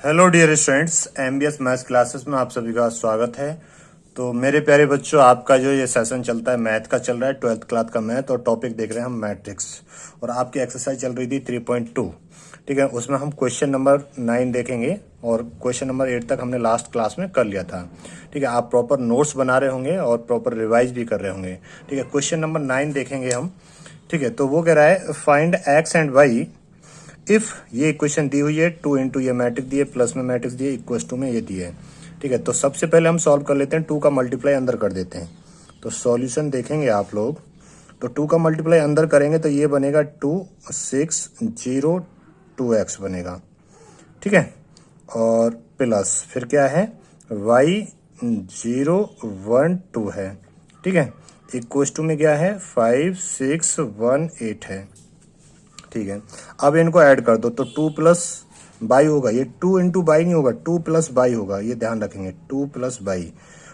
Hello dear students, MBS maths classes में आप सभी का स्वागत है। तो मेरे प्यारे बच्चों, आपका जो ये सेशन चलता है मैथ का चल रहा है, 12th क्लास का मैथ, और टॉपिक देख रहे हैं हम मैट्रिक्स। और आपकी एक्सरसाइज चल रही थी 3.2। ठीक है, उसमें हम क्वेश्चन नंबर 9 देखेंगे और क्वेश्चन नंबर 8 तक हमने लास्ट क्लास में कर लिया था। ठीक है, आप प्रॉपर नोट्स बना रहे होंगे और प्रॉपर रिवाइज भी कर रहे होंगे। ठीक है, क्वेश्चन नंबर 9 देखेंगे हम। ठीक है, तो वो कह रहा है find x and y if ये इक्वेशन दी हुई है 2 इंटू ये मैट्रिक्स दिए, प्लस में मैट्रिक्स दिए, इक्वल टू में ये दिए है। ठीक है, तो सबसे पहले हम सॉल्व कर लेते हैं, 2 का मल्टीप्लाई अंदर कर देते हैं। तो सॉल्यूशन देखेंगे आप लोग, तो 2 का मल्टीप्लाई अंदर करेंगे तो ये बनेगा 2 6 0 2x बनेगा। ठीक है, और प्लस फिर क्या है y 0 1 2 है। ठीक है, इक्वल टू में क्या है 5 6 1 8 है। ठीक है, अब इनको ऐड कर दो तो 2 प्लस बाई होगा, ये 2 इंटू बाई नहीं होगा, 2 प्लस बाई होगा, ये ध्यान रखेंगे, 2 प्लस बाई।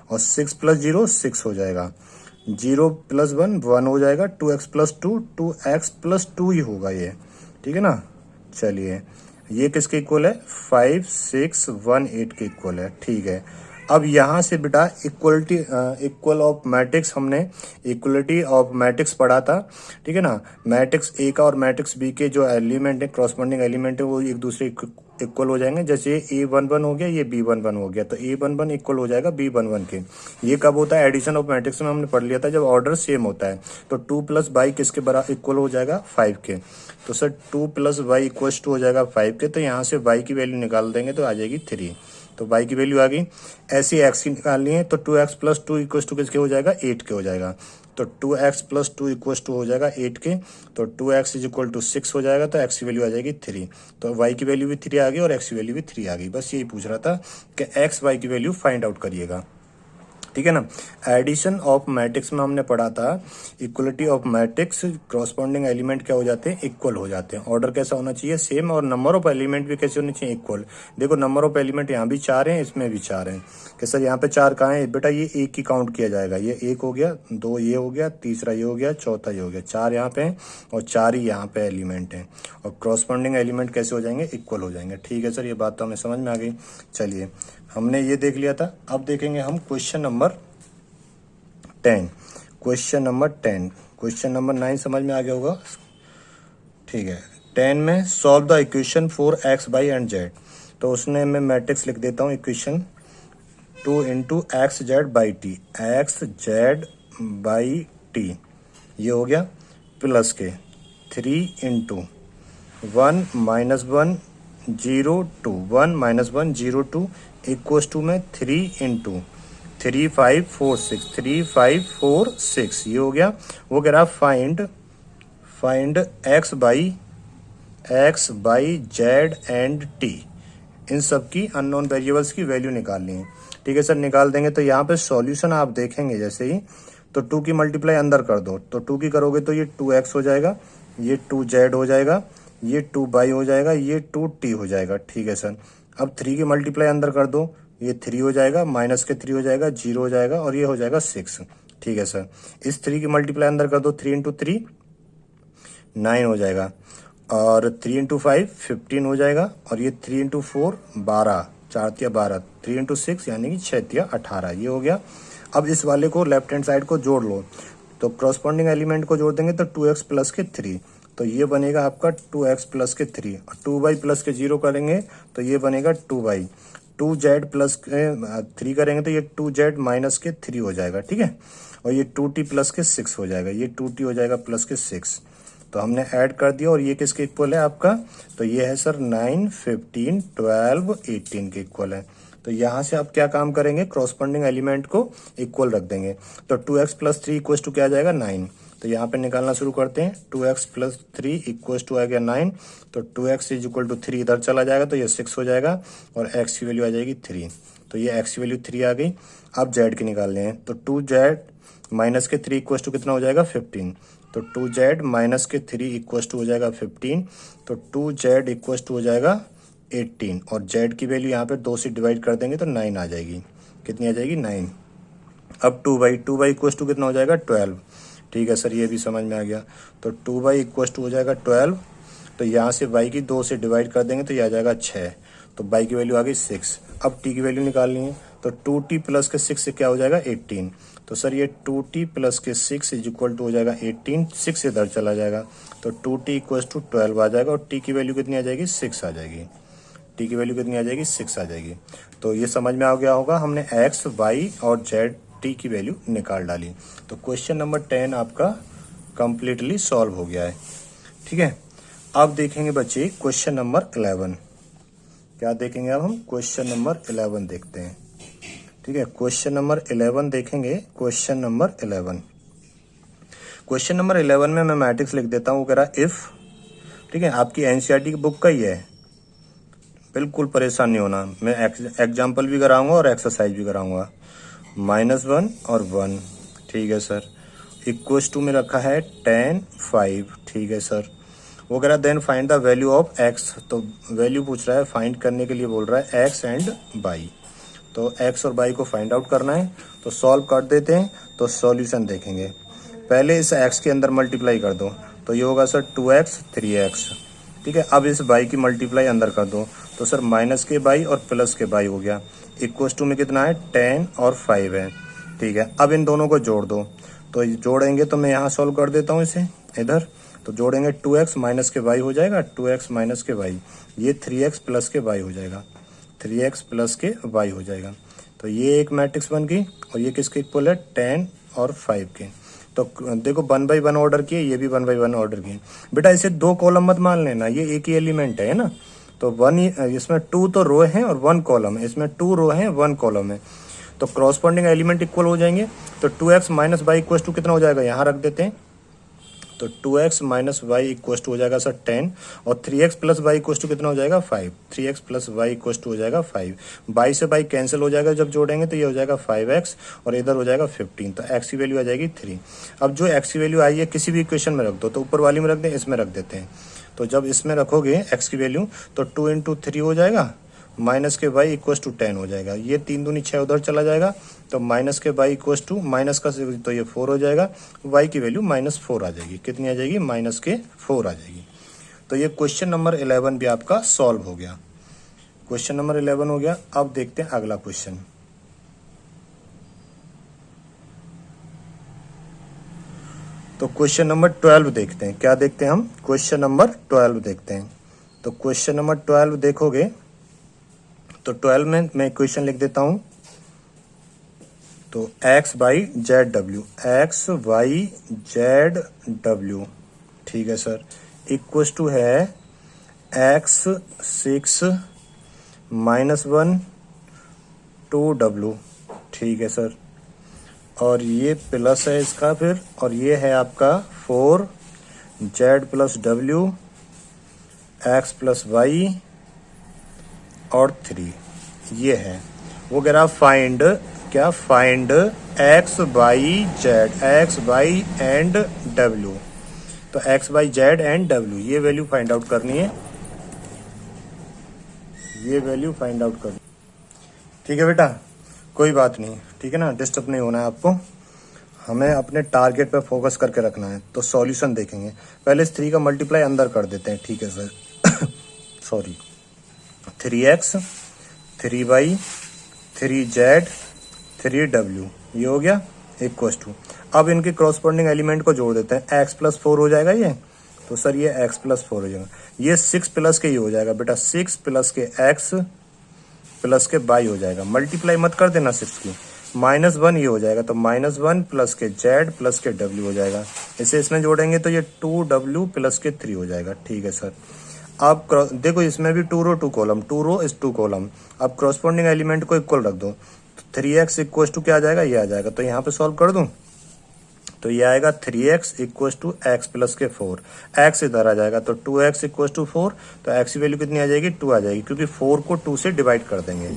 और 6 प्लस 0 6 हो जाएगा, 0 प्लस 1 1 हो जाएगा, 2x प्लस 2 2x प्लस 2 ही होगा ये। ठीक है ना, चलिए ये किसके इक्वल है 5 6 1 8 के इक्वल है। ठीक है, अब यहाँ से बेटा इक्वलिटी इक्वल ऑफ मैट्रिक्स, हमने इक्वलिटी ऑफ मैट्रिक्स पढ़ा था। ठीक है ना, मैट्रिक्स ए का और मैट्रिक्स बी के जो एलिमेंट है, कॉरस्पॉन्डिंग एलिमेंट है, वो एक दूसरे इक्वल हो जाएंगे। जैसे A11 हो गया, ये B11 हो गया, तो A11 इक्वल हो जाएगा B11 के। ये कब होता है, एडिशन ऑफ मैट्रिक्स में हमने पढ़ लिया था, जब ऑर्डर सेम होता है। तो 2 प्लस बाई किसके बराबर इक्वल हो जाएगा 5 के। तो sir 2 plus y equal to हो जाएगा 5 के, तो यहाँ से y की वैल्यू निकाल देंगे तो आ जाएगी 3। तो y की वैल्यू आ गई। ऐसी x की निकालनी है तो 2x प्लस 2 इक्वल टू किसके हो जाएगा 8 के हो जाएगा। तो 2x प्लस 2 इक्वल टू हो जाएगा 8 के, तो 2x इज इक्वल टू 6 हो जाएगा, तो x की वैल्यू आ जाएगी 3। तो y की वैल्यू भी 3 आ गई और x की वैल्यू भी 3 आ गई। बस यही पूछ रहा था कि x y की वैल्यू फाइंड आउट करिएगा। ठीक है ना, एडिशन ऑफ मैट्रिक्स में हमने पढ़ा था equality of matrix, corresponding element क्या हो जाते हैं इक्वल हो जाते हैं। ऑर्डर कैसा होना चाहिए सेम, और नंबर ऑफ एलिमेंट भी कैसे होने चाहिए इक्वल। देखो नंबर ऑफ एलिमेंट यहाँ भी 4 हैं, इसमें भी 4 हैं। कि सर यहाँ पे 4 कहाँ है बेटा, ये एक ही काउंट किया जाएगा, ये 1 हो गया, 2 ये हो गया, तीसरा ये हो गया, चौथा ये हो गया, 4 यहाँ पे हैं और 4 ही यहाँ पे एलिमेंट हैं। और कॉरस्पॉन्डिंग एलिमेंट कैसे हो जाएंगे इक्वल हो जाएंगे। ठीक है सर, ये बात तो हमें समझ में आ गई। चलिए हमने ये देख लिया था, अब देखेंगे हम question number 10। Question number 10, question number 9 समझ में आ गया होगा। ठीक है, 10 में solve the equation for x by and z. तो उसने मैं मैट्रिक्स लिख देता हूँ, equation 2 into x z y t, x z y t ये हो गया, प्लस के 3 into 1 minus 1 0 2 1 minus 1 0 2 equals to में 3 इंटू 3 5 4 6 3 5 4 6 ये हो गया। वो कह रहा find X by Z and T, इन सब की अननोन वेरिएबल्स की वैल्यू निकालनी है। ठीक है सर, निकाल देंगे। तो यहाँ पे सॉल्यूशन आप देखेंगे जैसे ही, तो 2 की मल्टीप्लाई अंदर कर दो, तो 2 की करोगे तो ये 2x हो जाएगा, ये 2z हो जाएगा, ये 2y हो जाएगा, ये 2t हो जाएगा। ठीक है सर, अब 3 की मल्टीप्लाई अंदर कर दो, ये 3 हो जाएगा, माइनस के 3 हो जाएगा, 0 हो जाएगा, और ये हो जाएगा 6। ठीक है सर, इस 3 की मल्टीप्लाई अंदर कर दो, 3 इंटू 3 9 हो जाएगा, और 3 इंटू 5 15 हो जाएगा, और ये 3 इंटू 4 12, 4 तिया 12, 3 इंटू 6 यानी कि 6 तिया 18 ये हो गया। अब इस वाले को लेफ्ट हैंड साइड को जोड़ लो, तो क्रॉसपॉन्डिंग एलिमेंट को जोड़ देंगे तो 2x प्लस के 3, तो ये बनेगा आपका 2x प्लस के 3, और 2y प्लस के 0 करेंगे तो ये बनेगा 2y, 2z प्लस के 3 करेंगे तो ये 2z माइनस के 3 हो जाएगा। ठीक है, और ये 2t प्लस के 6 हो जाएगा, ये 2t हो जाएगा प्लस के 6। तो हमने ऐड कर दिया, और ये किसके इक्वल है आपका, तो ये है सर 9 15 12 18 के इक्वल है। तो यहाँ से आप क्या काम करेंगे, क्रॉसपॉन्डिंग एलिमेंट को इक्वल रख देंगे। तो 2x प्लस 3 इक्वल टू क्या आ जाएगा 9। तो यहाँ पे निकालना शुरू करते हैं, 2x प्लस 3 इक्वल टू आ गया 9, तो 2x इज इक्वल टू 3 इधर चला जाएगा तो ये 6 हो जाएगा, और x की वैल्यू आ जाएगी 3। तो ये x की वैल्यू 3 आ गई। अब z के निकालने हैं, तो 2z माइनस के 3 इक्वल टू कितना हो जाएगा 15, तो 2z माइनस के 3 इक्वल टू हो जाएगा 15, तो 2z इक्वल टू हो जाएगा 18, और z की वैल्यू यहाँ पे 2 से डिवाइड कर देंगे तो 9 आ जाएगी। कितनी आ जाएगी 9। अब 2y इक्वल टू कितना हो जाएगा 12। ठीक है सर, ये भी समझ में आ गया। तो 2y इक्वल टू हो जाएगा 12, तो यहाँ से y की 2 से डिवाइड कर देंगे तो ये आ जाएगा 6। तो बाई की वैल्यू आ गई 6। अब टी की वैल्यू निकालनी है, तो 2t प्लस के 6 से क्या हो जाएगा 18। तो सर ये 2t प्लस के 6 इज इक्वल टू हो जाएगा 18, 6 इधर चला जाएगा तो 2t इक्वल टू 12 आ जाएगा और t की वैल्यू कितनी आ जाएगी 6 आ जाएगी। टी की वैल्यू कितनी आ जाएगी 6 आ जाएगी। तो ये समझ में आ गया होगा, हमने एक्स वाई और जेड टी की वैल्यू निकाल डाली। तो क्वेश्चन नंबर 10 आपका कंप्लीटली सॉल्व हो गया है। ठीक है, अब देखेंगे बच्चे क्वेश्चन नंबर 11। क्या देखेंगे अब हम क्वेश्चन नंबर 11 देखते हैं। ठीक है, क्वेश्चन नंबर 11 देखेंगे। क्वेश्चन नंबर 11 में मैं मैट्रिक्स लिख देता हूँ। वो कह रहा है इफ, ठीक है, आपकी एनसीईआरटी की बुक का ही है, बिल्कुल परेशान नहीं होना। मैं एग्जाम्पल भी कराऊंगा और एक्सरसाइज भी कराऊंगा। -1 और 1, ठीक है सर। इक्वल्स टू में रखा है 10 5, ठीक है सर। वो कह रहा है then find the value of x. तो वैल्यू पूछ रहा है, फाइंड करने के लिए बोल रहा है एक्स एंड वाई। तो एक्स और वाई को फाइंड आउट करना है, तो सॉल्व कर देते हैं। तो सॉल्यूशन देखेंगे, पहले इस एक्स के अंदर मल्टीप्लाई कर दो, तो ये होगा सर 2x 3x। ठीक है, अब इस बाई की मल्टीप्लाई अंदर कर दो, तो सर माइनस के बाई और प्लस के बाई हो गया। इक्वल्स टू में कितना है 10 और 5 है। ठीक है, अब इन दोनों को जोड़ दो, तो जोड़ेंगे तो मैं यहाँ सॉल्व कर देता हूँ इसे इधर। तो जोड़ेंगे 2x माइनस के वाई हो जाएगा, 2x माइनस के वाई, ये 3x प्लस के वाई हो जाएगा, 3x प्लस के वाई हो जाएगा। तो ये एक मैट्रिक्स बन गई और ये किसके इक्वल है 10 और 5 के। तो देखो 1 बाई 1 ऑर्डर किए, ये भी 1 बाई 1 ऑर्डर किए। बेटा इसे 2 कॉलम मत मान लेना, ये एक ही एलिमेंट है ना। तो 1, इसमें 2 तो रो है और 1 कॉलम है, इसमें 2 रो है 1 कॉलम है। तो क्रॉसपोंडिंग एलिमेंट इक्वल हो जाएंगे। तो 2x minus Y equal to कितना हो जाएगा, यहाँ रख देते हैं। तो 2x minus Y equal to हो जाएगा सर 10 और 3x plus y equal to कितना हो जाएगा 5। 3x plus y equal to हो जाएगा 5। बाई से बाई कैंसिल हो जाएगा, जब जोड़ेंगे तो ये हो जाएगा 5x और इधर हो जाएगा 15। तो x की वैल्यू आ जाएगी 3। अब जो x की वैल्यू आई है किसी भी इक्वेशन में रख दो, तो ऊपर वाली में रख दें, इसमें रख देते हैं। तो जब इसमें रखोगे x की वैल्यू तो 2 इंटू 3 हो जाएगा, माइनस के वाई इक्वल टू 10 हो जाएगा। ये 3 दूनी 6 उधर चला जाएगा, तो माइनस के वाई इक्वल टू माइनस का तो ये 4 हो जाएगा। वाई की वैल्यू -4 आ जाएगी। कितनी आ जाएगी -4 आ जाएगी। तो ये क्वेश्चन नंबर 11 भी आपका सॉल्व हो गया। क्वेश्चन नंबर 11 हो गया। अब देखते हैं अगला क्वेश्चन। तो क्वेश्चन नंबर 12 देखते हैं। क्या देखते हैं हम, क्वेश्चन नंबर 12 देखते हैं। तो क्वेश्चन नंबर 12 देखोगे तो 12 में मैं इक्वेशन लिख देता हूं। तो x by Z W, x Y Z W, ठीक है सर, इक्वल टू है x 6 -1 2w, ठीक है सर। और ये प्लस है इसका फिर, और ये है आपका 4 Z plus W X plus Y और 3, ये है। वो कह रहा फाइंड, क्या find X by Z, X by and W. तो X by Z and W, ये वैल्यू फाइंड आउट करनी है, ये वैल्यू फाइंड आउट करनी। ठीक है बेटा, कोई बात नहीं, ठीक है ना, डिस्टर्ब नहीं होना है आपको, हमें अपने टारगेट पे फोकस करके रखना है। तो सॉल्यूशन देखेंगे, पहले इस 3 का मल्टीप्लाई अंदर कर देते हैं, ठीक है sir. Sorry, 3x 3y 3z 3w, ये हो गया इक्वल टू। अब इनके क्रॉसपोंडिंग एलिमेंट को जोड़ देते हैं, x प्लस 4 हो जाएगा ये, तो सर ये x प्लस 4 हो जाएगा। ये 6 प्लस के ये हो जाएगा बेटा, 6 प्लस के x प्लस के y हो जाएगा। मल्टीप्लाई मत कर देना 6 की, -1 ये हो जाएगा, तो -1 प्लस के z प्लस के w हो जाएगा। इसे इसमें जोड़ेंगे तो ये 2w प्लस के 3 हो जाएगा, ठीक है सर। अब देखो इसमें भी 2 रो 2 कॉलम, 2 रो इस 2 कॉलम। अब क्रॉसपोंडिंग एलिमेंट को इक्वल रख दो, तो 3x इक्वल टू क्या आ जाएगा, ये आ जाएगा। तो यहाँ पे सॉल्व कर दूं, तो ये आएगा 3x equal to x plus के 4, x इधर आ जाएगा, तो 2x इक्वल टू 4। तो x की वैल्यू कितनी आ जाएगी, 2 आ जाएगी, क्योंकि 4 को 2 से डिवाइड कर देंगे,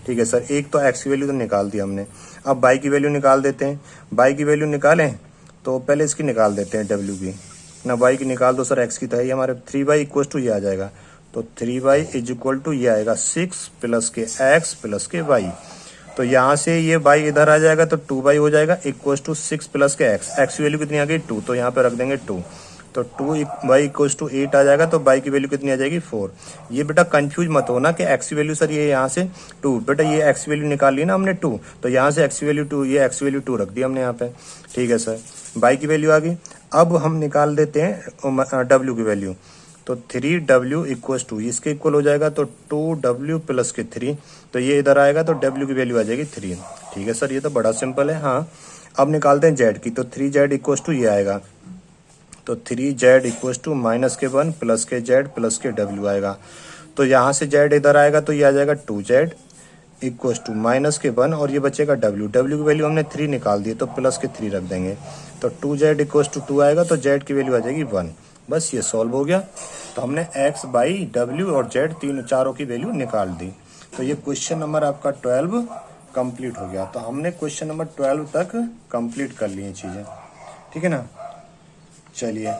ठीक है सर। एक तो x की वैल्यू तो निकाल दी हमने, अब y की वैल्यू निकाल देते हैं। y की वैल्यू निकालें तो पहले इसकी निकाल देते हैं, w की ना, y की निकाल दो सर, x की तो है हमारे। 3y इक्वल टू ये आ जाएगा, तो 3y इज इक्वल टू ये आएगा 6 प्लस के x प्लस के y। तो यहाँ से ये y इधर आ जाएगा, तो 2y हो जाएगा इक्वल टू 6 प्लस के x। x की वैल्यू कितनी आ गई 2, तो यहाँ पे रख देंगे 2। तो 2y=8 आ जाएगा, तो y की वैल्यू कितनी आ जाएगी 4। ये बेटा कंफ्यूज मत होना कि x की वैल्यू सर ये यहाँ से 2, बेटा ये x वैल्यू निकाल ली ना हमने 2, तो यहाँ से x वैल्यू 2, ये x वैल्यू 2 रख दी हमने यहाँ पे। ठीक है सर, y की वैल्यू आ गई। अब हम निकाल देते हैं w की वैल्यू, तो 3w=2, इसके इक्वल हो जाएगा तो 2w प्लस के 3, तो ये इधर आएगा तो w की वैल्यू आ जाएगी 3। ठीक है सर, ये तो बड़ा सिंपल है। हाँ, अब निकालते हैं z की, तो 3z=, ये आएगा, तो 3z=- माइनस के 1 प्लस के z प्लस के w आएगा। तो यहाँ से z इधर आएगा तो ये आ जाएगा 2z=- माइनस के 1 और ये बचेगा w की वैल्यू हमने 3 निकाल दी, तो प्लस के 3 रख देंगे, तो 2z=2 आएगा, तो z की वैल्यू आ जाएगी 1। बस ये सॉल्व हो गया। तो हमने x, y, w और z चारों की वैल्यू निकाल दी। तो ये क्वेश्चन नंबर आपका 12 कंप्लीट हो गया। तो हमने क्वेश्चन नंबर 12 तक कंप्लीट कर लिए चीज़ें। ठीक है ना। चलिए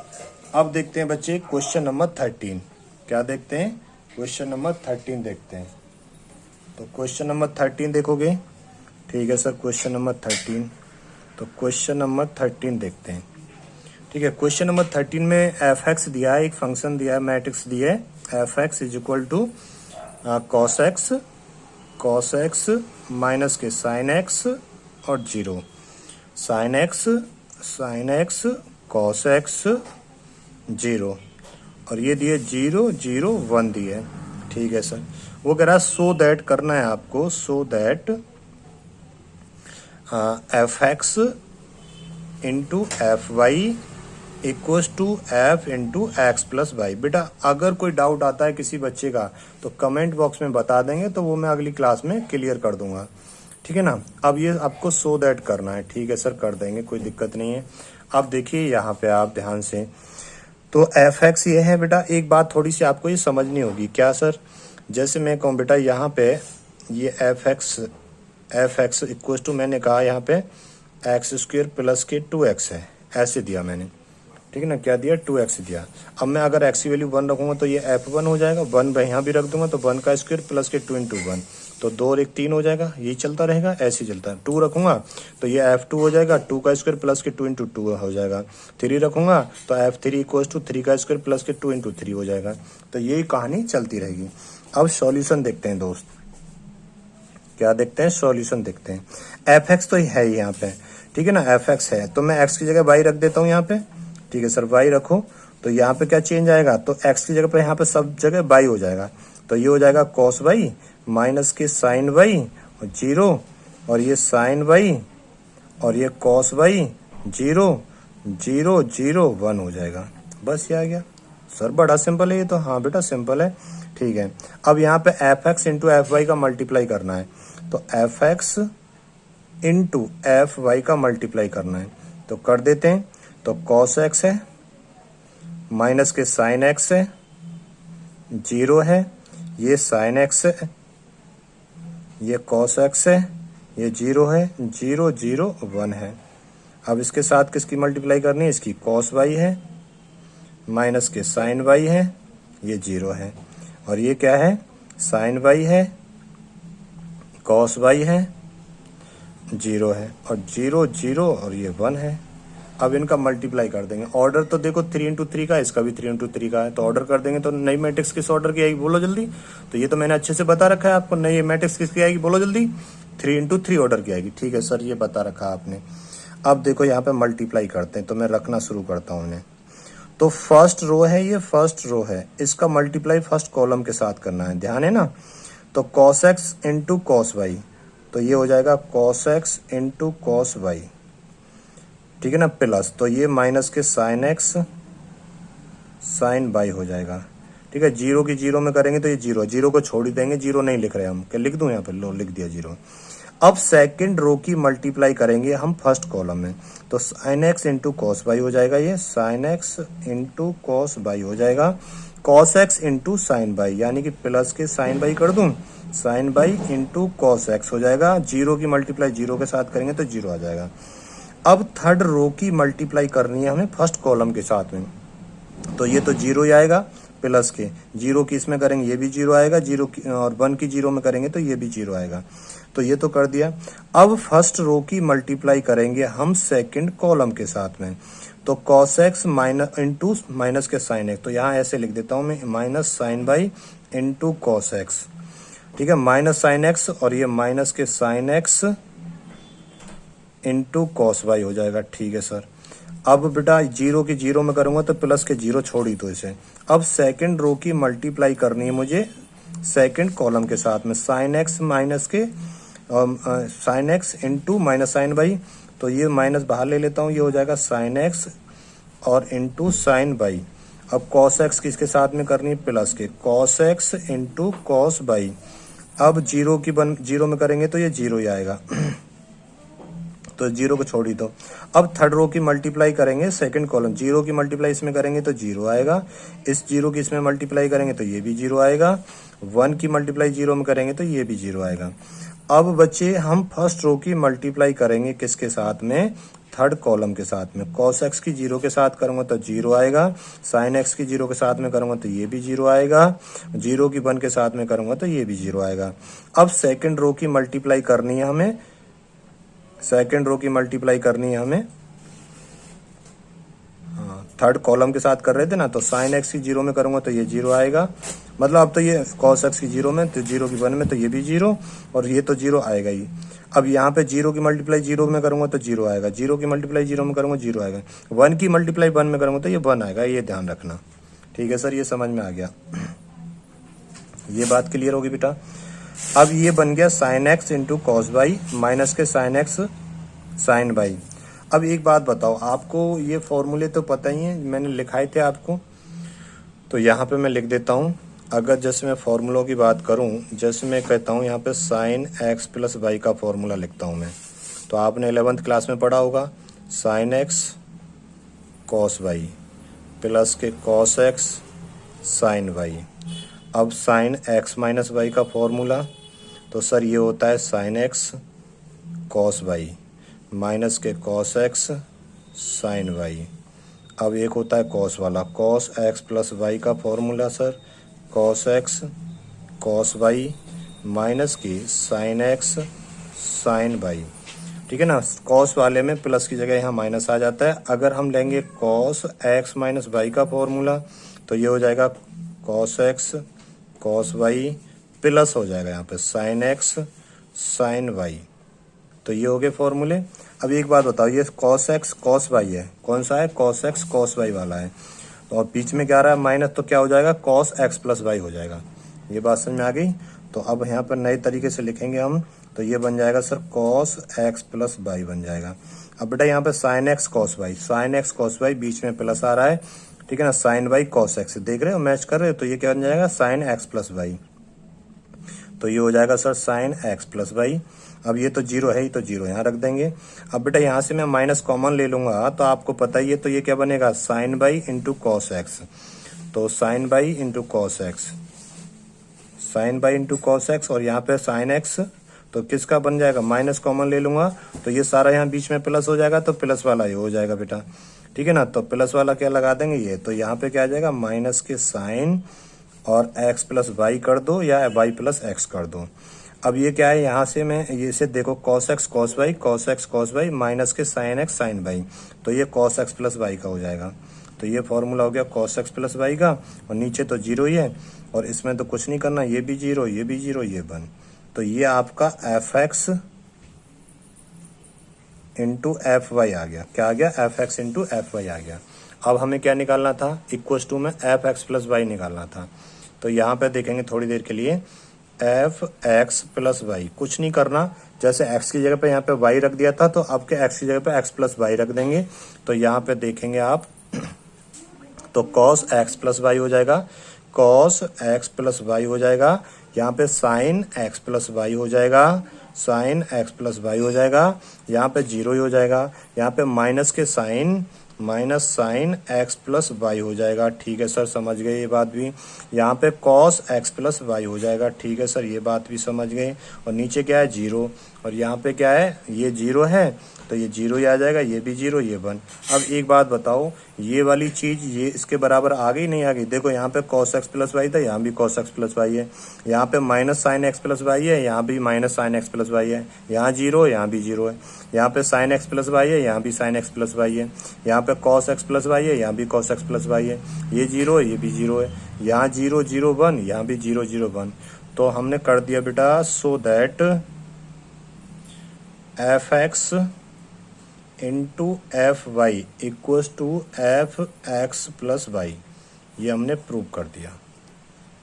अब देखते हैं बच्चे क्वेश्चन नंबर 13। क्या देखते हैं? क्वेश्चन नंबर 13 देखते हैं। तो क्वेश्चन नंबर 13 देखोगे। ठीक है सर, क्वेश्चन नंबर 13। तो क्वेश्चन नंबर 13 देखते हैं। ठीक है, क्वेश्चन नंबर 13 में f(x) दिया है, एक फंक्शन दिया है, मैट्रिक्स दिया है f(x) = cos x माइनस के sin x और 0, sin x cos x 0, और ये दिए 0 0 1 दिए। ठीक है सर, वो कह रहा है सो दैट करना है आपको, so that f(x) into fy f(x + y)। बेटा अगर कोई डाउट आता है किसी बच्चे का तो कमेंट बॉक्स में बता देंगे, तो वो मैं अगली क्लास में क्लियर कर दूंगा। ठीक है ना। अब ये आपको सो दैट करना है। ठीक है सर, कर देंगे, कोई दिक्कत नहीं है। अब देखिए यहाँ पे आप ध्यान से, तो f(x) ये है बेटा। एक बात थोड़ी सी आपको ये समझनी होगी। क्या सर? जैसे मैं कहूँ बेटा यहाँ पे ये f(x) = मैंने कहा यहाँ पे x² प्लस के 2x है, ऐसे दिया मैंने। ठीक है ना, क्या दिया? 2x दिया। अब मैं अगर x की वैल्यू 1 रखूंगा तो ये f1 हो जाएगा, 1 यहाँ भी रख दूंगा तो 1 का स्क्वायर प्लस के 2 × 1, तो 2 और 1 3 हो जाएगा। यही चलता रहेगा, ऐसे ही चलता है। 2 रखूंगा तो ये f2 हो जाएगा, 2 का स्क्वायर प्लस के 2 × 2 हो जाएगा। 3 रखूंगा तो f3 = 3 का स्क्वायर प्लस के 2 × 3 हो जाएगा। तो यही कहानी चलती रहेगी। अब सॉल्यूशन देखते हैं दोस्त। क्या देखते हैं? सॉल्यूशन देखते हैं। f(x) तो है ही यहाँ पे। ठीक है ना, f(x) है तो मैं x की जगह y रख देता हूँ यहाँ पे। ठीक है सर, y रखो तो यहाँ पे क्या चेंज आएगा, तो x की जगह पे यहाँ पे सब जगह y हो जाएगा, तो ये हो जाएगा cos y माइनस के sin y और 0, और ये sin y और ये cos y 0 0 0 1 हो जाएगा। बस ये आ गया सर, बड़ा सिंपल है ये तो। हाँ बेटा सिंपल है। ठीक है, अब यहाँ पे f(x) इंटू fy का मल्टीप्लाई करना है, तो f(x) इंटू fy का मल्टीप्लाई करना है, तो कर देते हैं। तो cos x है माइनस के sin x है, 0 है, ये sin x है, ये cos x है, ये 0 है, 0 0 1 है। अब इसके साथ किसकी मल्टीप्लाई करनी है? इसकी cos y है माइनस के sin y है, ये 0 है, और ये क्या है? sin y है, cos y है, 0 है, और 0 0 और ये 1 है। अब इनका मल्टीप्लाई कर देंगे। ऑर्डर तो देखो 3 × 3 का, इसका भी 3 × 3 का है, तो ऑर्डर कर देंगे। तो नई मैट्रिक्स किस ऑर्डर की आएगी बोलो जल्दी। तो ये तो मैंने अच्छे से बता रखा है आपको, नई मैट्रिक्स किसकी आएगी बोलो जल्दी। 3 × 3 ऑर्डर की आएगी। ठीक है सर, ये बता रखा आपने। अब देखो यहाँ पे मल्टीप्लाई करते हैं, तो मैं रखना शुरू करता हूँ इन्हें। तो फर्स्ट रो है, ये फर्स्ट रो है, इसका मल्टीप्लाई फर्स्ट कॉलम के साथ करना है, ध्यान है ना। तो cos x into cos y, तो ये हो जाएगा cos x into cos y। ठीक है ना, प्लस तो ये माइनस के sin x sin y हो जाएगा। ठीक है, 0 की 0 में करेंगे तो ये 0, 0 को छोड़ ही देंगे, 0 नहीं लिख रहे हम। क्या लिख दूं यहाँ पे? लो लिख दिया 0। अब सेकंड रो की मल्टीप्लाई करेंगे हम फर्स्ट कॉलम में, तो sin x into cos y हो जाएगा, ये sin x into cos y हो जाएगा, cos x into sin y, यानी कि प्लस के sin y कर दूं, sin y into cos x हो जाएगा। 0 की मल्टीप्लाई 0 के साथ करेंगे तो 0 आ जाएगा। अब थर्ड रो की मल्टीप्लाई करनी है हमें फर्स्ट कॉलम के साथ में, तो ये तो 0 ही आएगा, प्लस के 0 की इसमें करेंगे ये भी 0 आएगा, 0 की और 1 की 0 में करेंगे तो ये भी 0 आएगा। तो ये तो कर दिया। अब फर्स्ट रो की मल्टीप्लाई करेंगे हम सेकंड कॉलम के साथ में, तो cos x minus into minus के साइन एक्स, तो यहाँ ऐसे लिख देता हूँ मैं, minus sine by into cos x, ठीक है, माइनस साइन एक्स और ये माइनस के sine x into cos y हो जाएगा। ठीक है सर। अब बेटा जीरो की जीरो में करूंगा तो प्लस के जीरो छोड़ ही दो इसे। अब सेकंड रो की मल्टीप्लाई करनी है मुझे सेकंड कॉलम के साथ में, साइन एक्स माइनस के sine x into minus sine y, तो ये माइनस बाहर ले लेता हूँ, ये हो जाएगा साइन एक्स और इंटू साइन बाई। अब कॉस एक्स किसके साथ में करनी है, प्लस के, cos x into cos by. अब जीरो में करेंगे तो ये जीरो ही आएगा तो जीरो को छोड़ ही दो। अब थर्ड रो की मल्टीप्लाई करेंगे सेकंड कॉलम, जीरो की मल्टीप्लाई इसमें करेंगे तो जीरो आएगा, इस जीरो की इसमें मल्टीप्लाई करेंगे तो ये भी जीरो आएगा, वन की मल्टीप्लाई जीरो में करेंगे तो ये भी जीरो आएगा। अब बच्चे हम फर्स्ट रो की मल्टीप्लाई करेंगे किसके साथ में, थर्ड कॉलम के साथ में, कॉस एक्स की जीरो के साथ करूंगा तो जीरो आएगा, साइन एक्स की जीरो के साथ में करूंगा तो ये भी जीरो आएगा, जीरो की वन के साथ में करूंगा तो ये भी जीरो आएगा। अब सेकंड रो की मल्टीप्लाई करनी है हमें, सेकंड रो की मल्टीप्लाई करनी है हमें, थर्ड कॉलम के साथ कर रहे थे ना, तो साइन एक्स की जीरो में करूंगा तो ये जीरो आएगा, मतलब अब तो ये कॉस एक्स की जीरो में, तो जीरो की वन में तो ये भी जीरो और ये तो जीरो आएगा ही। अब यहाँ पे जीरो की मल्टीप्लाई जीरो में करूंगा तो जीरो आएगा, जीरो की मल्टीप्लाई जीरो में करूंगा जीरो आएगा, वन की मल्टीप्लाई वन में करूंगा तो ये वन आएगा, ये ध्यान रखना। ठीक है सर, ये समझ में आ गया, ये बात क्लियर होगी बेटा। अब ये बन गया sign x into cos by minus के साइन एक्स साइन बाई। अब एक बात बताओ, आपको ये फॉर्मूले तो पता ही है, मैंने लिखाए थे आपको, तो यहाँ पे मैं लिख देता हूँ। अगर जैसे मैं फॉर्मूलों की बात करूँ, जैसे मैं कहता हूँ यहाँ पे साइन एक्स प्लस वाई का फॉर्मूला लिखता हूँ मैं, तो आपने 11th क्लास में पढ़ा होगा, sine x cos y plus के कॉस एक्स साइन वाई। अब साइन एक्स माइनस वाई का फॉर्मूला, तो सर ये होता है sine x cos y minus के कॉस एक्स साइन वाई। अब एक होता है कॉस वाला, कॉस एक्स प्लस वाई का formula sir, cos x cos y minus की साइन एक्स साइन वाई। ठीक है ना, कॉस वाले में प्लस की जगह यहाँ माइनस आ जाता है। अगर हम लेंगे कॉस एक्स माइनस वाई का फॉर्मूला, तो ये हो जाएगा cos x cos y plus हो जाएगा यहाँ पे साइन एक्स साइन वाई। तो ये हो गए फॉर्मूले। अब एक बात बताओ, ये कॉस एक्स कॉस वाई है, कौन सा है, कॉस एक्स कॉस वाई वाला है, तो और बीच में क्या आ रहा है माइनस, तो क्या हो जाएगा, कॉस एक्स प्लस वाई हो जाएगा। ये बात समझ में आ गई। तो अब यहाँ पर नए तरीके से लिखेंगे हम, तो ये बन जाएगा sir cos x plus Y बन जाएगा। अब बेटा यहाँ पे sine x cos Y, sine x cos Y बीच में प्लस आ रहा है, ठीक है ना, साइन वाई कॉस एक्स, देख रहे हो मैच कर रहे हो, तो ये क्या बन जाएगा साइन एक्स प्लस वाई, तो ये हो जाएगा sir sine x plus y. अब ये तो जीरो है ही, तो जीरो यहाँ रख देंगे। अब बेटा यहाँ से मैं माइनस कॉमन ले लूंगा, तो आपको पता ही है, तो ये क्या बनेगा sine by into cos X, तो sine by into cos x, sine by into cos X, और यहाँ पे साइन एक्स, तो किसका बन जाएगा, माइनस कॉमन ले लूंगा, तो ये सारा यहाँ बीच में प्लस हो जाएगा, तो प्लस वाला ये हो जाएगा बेटा। ठीक है ना, तो प्लस वाला क्या लगा देंगे ये, तो यहाँ पे क्या आ जाएगा माइनस के साइन और एक्स प्लस वाई कर दो या वाई प्लस एक्स कर दो। अब ये क्या है, यहाँ से मैं ये से देखो cos x cos y, cos x cos y minus के साइन एक्स साइन वाई, तो ये कॉस एक्स प्लस वाई का हो जाएगा। तो ये फॉर्मूला हो गया कॉस एक्स प्लस वाई का, और नीचे तो जीरो ही है, और इसमें तो कुछ नहीं करना, ये भी जीरो ये भी जीरो ये वन, तो ये आपका F x into F Y आ गया। क्या आ गया, F x into F Y आ गया। अब हमें क्या निकालना था, इक्वल टू में एफ एक्स प्लस वाई निकालना था। तो यहाँ पे देखेंगे थोड़ी देर के लिए, एफ एक्स प्लस वाई, कुछ नहीं करना, जैसे एक्स की जगह पे यहाँ पे वाई रख दिया था, तो अब के एक्स की जगह पे एक्स प्लस वाई रख देंगे। तो यहाँ पे देखेंगे आप, तो कॉस एक्स प्लस वाई हो जाएगा, कॉस एक्स प्लस वाई हो जाएगा, यहाँ पे साइन एक्स प्लस वाई हो जाएगा, साइन एक्स प्लस वाई हो जाएगा, यहाँ पे जीरो ही हो जाएगा, यहाँ पे माइनस के sine minus sine x plus y हो जाएगा। ठीक है सर, समझ गए ये बात भी। यहाँ पे कॉस एक्स प्लस वाई हो जाएगा। ठीक है सर, ये बात भी समझ गए। और नीचे क्या है जीरो, और यहाँ पे क्या है, ये जीरो है, तो ये जीरो ही आ जाएगा, ये भी जीरो ये वन। अब एक बात बताओ, ये वाली चीज ये इसके बराबर आ गई नहीं आ गई, देखो यहाँ पे कॉस एक्स प्लस वाई था, यहाँ भी कॉस एक्स प्लस वाई है, यहाँ पे minus sine x plus y है, यहाँ भी minus sine x plus y है, यहाँ जीरो यहाँ भी जीरो है, यहाँ पे साइन एक्स प्लस वाई है, यहाँ भी साइन एक्स प्लस वाई है, यहाँ पे पे cos x प्लस वाई है, यहाँ भी cos x प्लस वाई है, ये 0 है, ये भी 0 है, यहाँ 0 0 1, यहाँ भी 0 0 1। तो हमने कर दिया बेटा so that f x into F y equals to f x plus y, ये हमने प्रूव कर दिया।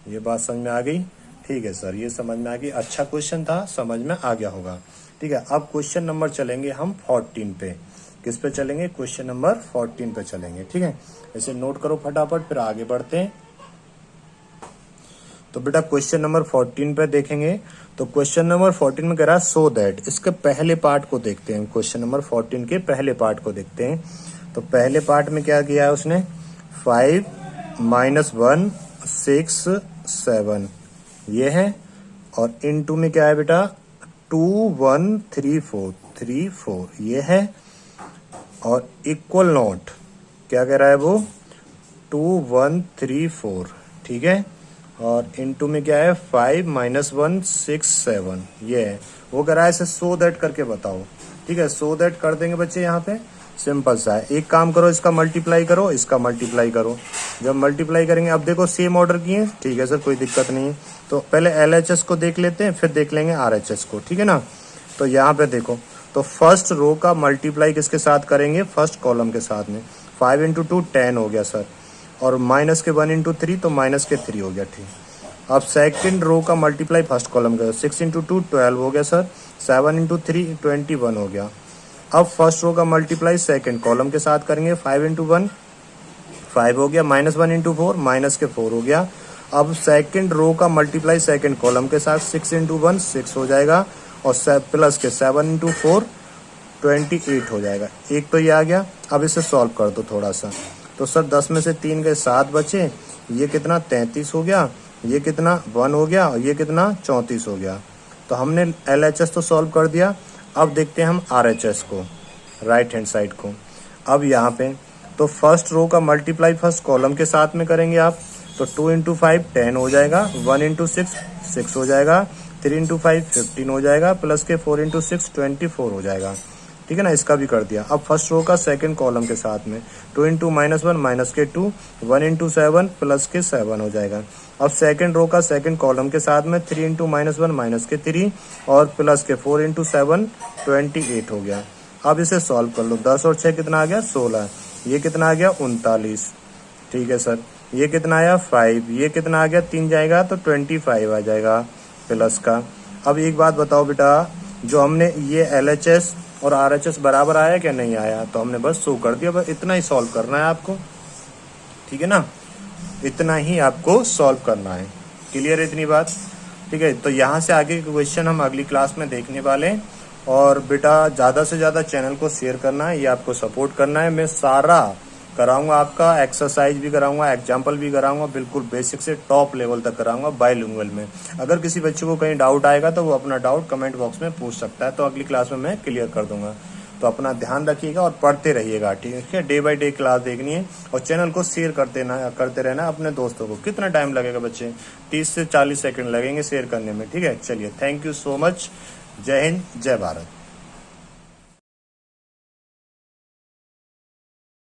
ये बात समझ में आ गई? ठीक है सर, ये समझ में आ गई। अच्छा क्वेश्चन था, समझ में आ गया होगा। ठीक है, अब क्वेश्चन नंबर चलेंगे हम 14 पे। किस पे चलेंगे? क्वेश्चन नंबर 14 पे चलेंगे। ठीक है, इसे नोट करो फटाफट, फिर आगे बढ़ते हैं। तो बेटा क्वेश्चन नंबर 14 पे देखेंगे। तो क्वेश्चन नंबर 14 में कह रहा है सो दैट, इसके पहले पार्ट को देखते हैं। क्वेश्चन नंबर 14 के पहले पार्ट को देखते हैं। तो पहले पार्ट में क्या किया है उसने? 5 -1 6 7 ये है, और इनटू में क्या है बेटा? 2 1 3 4 3 4 ये है, और इक्वल नॉट क्या कह रहा है वो? 2 1 3 4। ठीक है, और इनटू में क्या है? 5 -1 6 7 ये है। वो कह रहा है इसे सो दैट करके बताओ। ठीक है, सो दैट कर देंगे बच्चे। यहाँ पे सिंपल सा है, एक काम करो, इसका मल्टीप्लाई करो, इसका मल्टीप्लाई करो। जब मल्टीप्लाई करेंगे, अब देखो सेम ऑर्डर किए, ठीक है सर, कोई दिक्कत नहीं है। तो पहले LHS को देख लेते हैं, फिर देख लेंगे RHS को। ठीक है ना? तो यहाँ पे देखो, तो फर्स्ट रो का मल्टीप्लाई किसके साथ करेंगे? फर्स्ट कॉलम के साथ में। 5 × 2 10 हो गया सर, और माइनस के 1 × 3 तो माइनस के 3 हो गया। ठीक, अब सेकंड रो का मल्टीप्लाई फर्स्ट कॉलम का, 6 × 2 12 हो गया सर, 7 × 3 21 हो गया। अब फर्स्ट रो का मल्टीप्लाई सेकंड कॉलम के साथ करेंगे, 5 × 1 5 हो गया, -1 × 4 माइनस के 4 हो गया। अब सेकंड रो का मल्टीप्लाई सेकंड कॉलम के साथ, 6 × 1 6 हो जाएगा, और प्लस के 7 × 4 28 हो जाएगा। एक तो ये आ गया। अब इसे सॉल्व कर दो थोड़ा सा। तो सर 10 में से 3 गए, 7 बचे, ये कितना? 33 हो गया, ये कितना? 1 हो गया, और ये कितना? 34 हो गया। तो हमने LHS तो सॉल्व कर दिया। अब देखते हैं हम RHS को, राइट हैंड साइड को। अब यहाँ पे तो फर्स्ट रो का मल्टीप्लाई फर्स्ट कॉलम के साथ में करेंगे आप, तो 2 × 5 10 हो जाएगा, 1 × 6 6 हो जाएगा, 3 × 5 15 हो जाएगा, प्लस के 4 × 6 24 हो जाएगा। ठीक है ना? इसका भी कर दिया। अब फर्स्ट रो का सेकंड कॉलम के साथ में 2 × -1 माइनस के 2, 1 × 7 प्लस के 7 हो जाएगा। अब सेकंड रो का सेकंड कॉलम के साथ में 3 × -1 माइनस के 3, और प्लस के 4 × 7 28 हो गया। अब इसे सॉल्व कर लो। 10 और 6 कितना आ गया? 16। ये कितना आ गया? 39। ठीक है सर, ये कितना आया? 5। ये कितना आ गया? 3 जाएगा तो 25 आ जाएगा प्लस का। अब एक बात बताओ बेटा, जो हमने ये LHS और RHS बराबर आया क्या? नहीं आया, तो हमने बस शो कर दिया। बस इतना ही सॉल्व करना है आपको। ठीक है ना? इतना ही आपको सॉल्व करना है। क्लियर है इतनी बात? ठीक है, तो यहाँ से आगे के क्वेश्चन हम अगली क्लास में देखने वाले हैं। और बेटा ज़्यादा से ज़्यादा चैनल को शेयर करना है, ये आपको सपोर्ट करना है। मैं सारा कराऊंगा, आपका एक्सरसाइज भी कराऊंगा, एग्जाम्पल भी कराऊंगा, बिल्कुल बेसिक से टॉप लेवल तक कराऊंगा बाइलिंगुअल में। अगर किसी बच्चे को कहीं डाउट आएगा तो वो अपना डाउट कमेंट बॉक्स में पूछ सकता है, तो अगली क्लास में मैं क्लियर कर दूंगा। तो अपना ध्यान रखिएगा और पढ़ते रहिएगा। ठीक है, डे बाय डे क्लास देखनी है, और चैनल को शेयर करते रहना अपने दोस्तों को। कितना टाइम लगेगा बच्चे? 30 से 40 सेकंड लगेंगे शेयर करने में। ठीक है, चलिए, थैंक यू सो मच। जय हिंद, जय भारत।